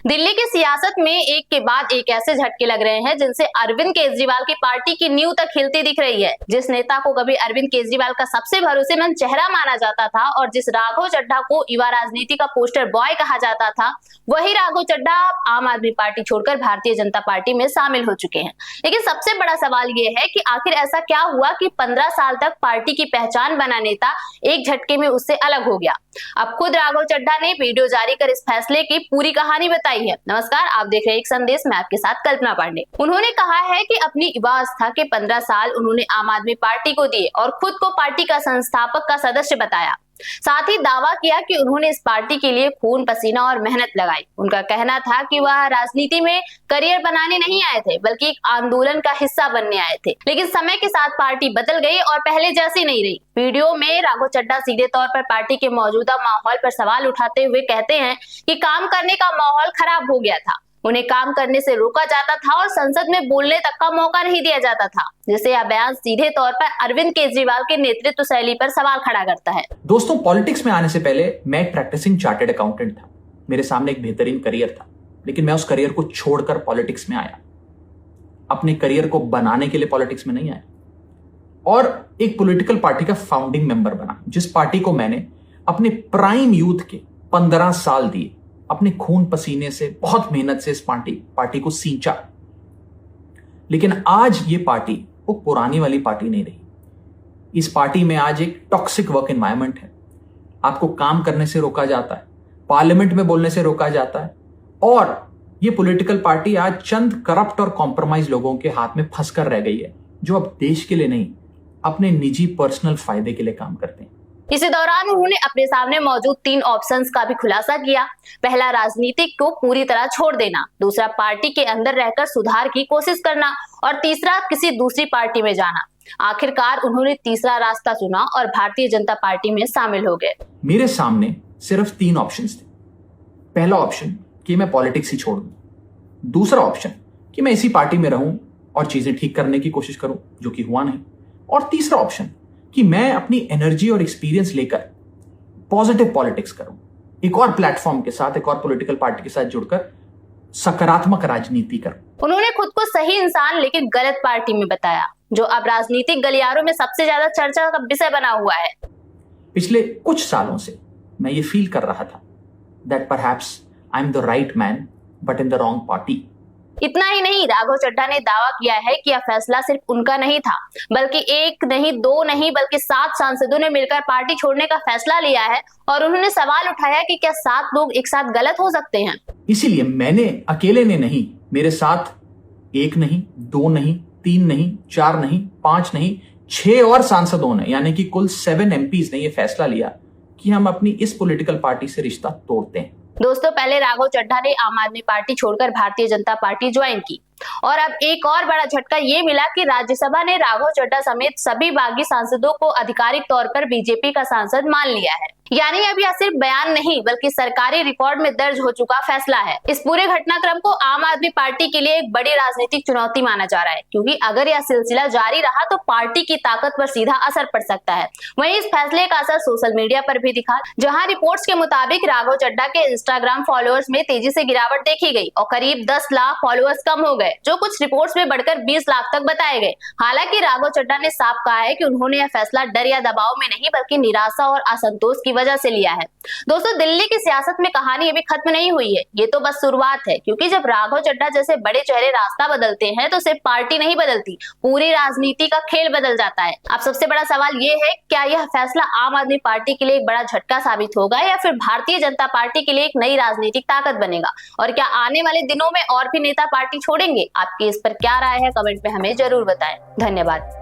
दिल्ली की सियासत में एक के बाद एक ऐसे झटके लग रहे हैं जिनसे अरविंद केजरीवाल की पार्टी की नींव तक हिलती दिख रही है। जिस नेता को कभी अरविंद केजरीवाल का सबसे भरोसेमंद चेहरा माना जाता था और जिस राघव चड्ढा को युवा राजनीति का पोस्टर बॉय कहा जाता था, वही राघव चड्ढा आम आदमी पार्टी छोड़कर भारतीय जनता पार्टी में शामिल हो चुके हैं। लेकिन सबसे बड़ा सवाल ये है कि आखिर ऐसा क्या हुआ कि 15 साल तक पार्टी की पहचान बना नेता एक झटके में उससे अलग हो गया। अब खुद राघव चड्ढा ने वीडियो जारी कर इस फैसले की पूरी कहानी बताई है। नमस्कार, आप देख रहे हैं एक संदेश, मैं आपके साथ कल्पना पांडे। उन्होंने कहा है कि अपनी युवावस्था के 15 साल उन्होंने आम आदमी पार्टी को दिए और खुद को पार्टी का संस्थापक का सदस्य बताया। साथ ही दावा किया कि उन्होंने इस पार्टी के लिए खून पसीना और मेहनत लगाई। उनका कहना था कि वह राजनीति में करियर बनाने नहीं आए थे, बल्कि एक आंदोलन का हिस्सा बनने आए थे। लेकिन समय के साथ पार्टी बदल गई और पहले जैसी नहीं रही। वीडियो में राघव चड्ढा सीधे तौर पर पार्टी के मौजूदा माहौल पर सवाल उठाते हुए कहते हैं कि काम करने का माहौल खराब हो गया था, उन्हें काम करने से रोका जाता था और संसद में बोलने तक का मौका नहीं दिया जाता था। जिससे यह बयान सीधे तौर पर अरविंद केजरीवाल के नेतृत्व शैली पर सवाल खड़ा करता है। दोस्तों, पॉलिटिक्स में आने से पहले मैं एक प्रैक्टिसिंग चार्टर्ड अकाउंटेंट था। मेरे सामने एक बेहतरीन करियर था, लेकिन मैं उस करियर को छोड़कर पॉलिटिक्स में आया। अपने करियर को बनाने के लिए पॉलिटिक्स में नहीं आया और एक पॉलिटिकल पार्टी का फाउंडिंग मेंबर बना, जिस पार्टी को मैंने अपने प्राइम यूथ के 15 साल दिए, अपने खून पसीने से, बहुत मेहनत से इस पार्टी को सींचा। लेकिन आज ये पार्टी वो पुरानी वाली पार्टी नहीं रही। इस पार्टी में आज एक टॉक्सिक वर्क एनवायरनमेंट है। आपको काम करने से रोका जाता है, पार्लियामेंट में बोलने से रोका जाता है और ये पॉलिटिकल पार्टी आज चंद करप्ट और कॉम्प्रोमाइज लोगों के हाथ में फंसकर रह गई है, जो अब देश के लिए नहीं, अपने निजी पर्सनल फायदे के लिए काम करते हैं। इसी दौरान उन्होंने अपने सामने मौजूद 3 ऑप्शंस का भी खुलासा किया। पहला, राजनीति को पूरी तरह छोड़ देना। दूसरा, पार्टी के अंदर रहकर सुधार की कोशिश करना और तीसरा, किसी दूसरी पार्टी में जाना। आखिरकार उन्होंने तीसरा रास्ता चुना और भारतीय जनता पार्टी में शामिल हो गए। मेरे सामने सिर्फ 3 ऑप्शंस थे। पहला ऑप्शन कि मैं पॉलिटिक्स ही छोड़ दूं। दूसरा ऑप्शन कि मैं इसी पार्टी में रहूं और चीजें ठीक करने की कोशिश करूं, जो कि हुआ नहीं। और तीसरा ऑप्शन कि मैं अपनी एनर्जी और एक्सपीरियंस लेकर पॉजिटिव पॉलिटिक्स करूं, एक और प्लेटफॉर्म के साथ, एक और पॉलिटिकल पार्टी के साथ जुड़कर सकारात्मक राजनीति करूं। उन्होंने खुद को सही इंसान लेकिन गलत पार्टी में बताया, जो अब राजनीतिक गलियारों में सबसे ज्यादा चर्चा का विषय बना हुआ है। पिछले कुछ सालों से मैं ये फील कर रहा था that perhaps I am the right man but in the wrong party. इतना ही नहीं, राघव चड्ढा ने दावा किया है कि यह फैसला सिर्फ उनका नहीं था, बल्कि 1 नहीं 2 नहीं बल्कि 7 सांसदों ने मिलकर पार्टी छोड़ने का फैसला लिया है। और उन्होंने सवाल उठाया कि क्या 7 लोग एक साथ गलत हो सकते हैं। इसीलिए मैंने अकेले ने नहीं, मेरे साथ 1 नहीं 2 नहीं 3 नहीं 4 नहीं 5 नहीं 6 और सांसदों ने, यानी कि कुल 7 MPs ने यह फैसला लिया कि हम अपनी इस पॉलिटिकल पार्टी से रिश्ता तोड़ते हैं। दोस्तों, पहले राघव चड्ढा ने आम आदमी पार्टी छोड़कर भारतीय जनता पार्टी ज्वाइन की और अब एक और बड़ा झटका ये मिला कि राज्यसभा ने राघव चड्ढा समेत सभी बागी सांसदों को आधिकारिक तौर पर बीजेपी का सांसद मान लिया है। यानी अब यह सिर्फ बयान नहीं बल्कि सरकारी रिकॉर्ड में दर्ज हो चुका फैसला है। इस पूरे घटनाक्रम को आम आदमी पार्टी के लिए एक बड़ी राजनीतिक चुनौती माना जा रहा है, क्योंकि अगर यह सिलसिला जारी रहा तो पार्टी की ताकत पर सीधा असर पड़ सकता है। वहीं इस फैसले का असर सोशल मीडिया पर भी दिखा, जहां रिपोर्ट्स के मुताबिक राघव चड्ढा के इंस्टाग्राम फॉलोअर्स में तेजी से गिरावट देखी गई और करीब 10 लाख फॉलोअर्स कम हो गए, जो कुछ रिपोर्ट्स में बढ़कर 20 लाख तक बताए गए। हालांकि राघव चड्ढा ने साफ कहा है कि उन्होंने यह फैसला डर या दबाव में नहीं बल्कि निराशा और असंतोष की वजह से लिया है। दोस्तों, दिल्ली की सियासत में कहानी अभी खत्म नहीं हुई है, ये तो बस शुरुआत है। क्योंकि जब राघव चड्ढा जैसे बड़े चेहरे रास्ता बदलते हैं तो सिर्फ पार्टी नहीं बदलती, पूरी राजनीति का खेल बदल जाता है। अब सबसे बड़ा सवाल ये है, क्या यह फैसला आम आदमी पार्टी के लिए एक बड़ा झटका साबित होगा या फिर भारतीय जनता पार्टी के लिए एक नई राजनीतिक ताकत बनेगा? और क्या आने वाले दिनों में और भी नेता पार्टी छोड़ेंगे? आपकी इस पर क्या राय है, कमेंट में हमें जरूर बताएं। धन्यवाद।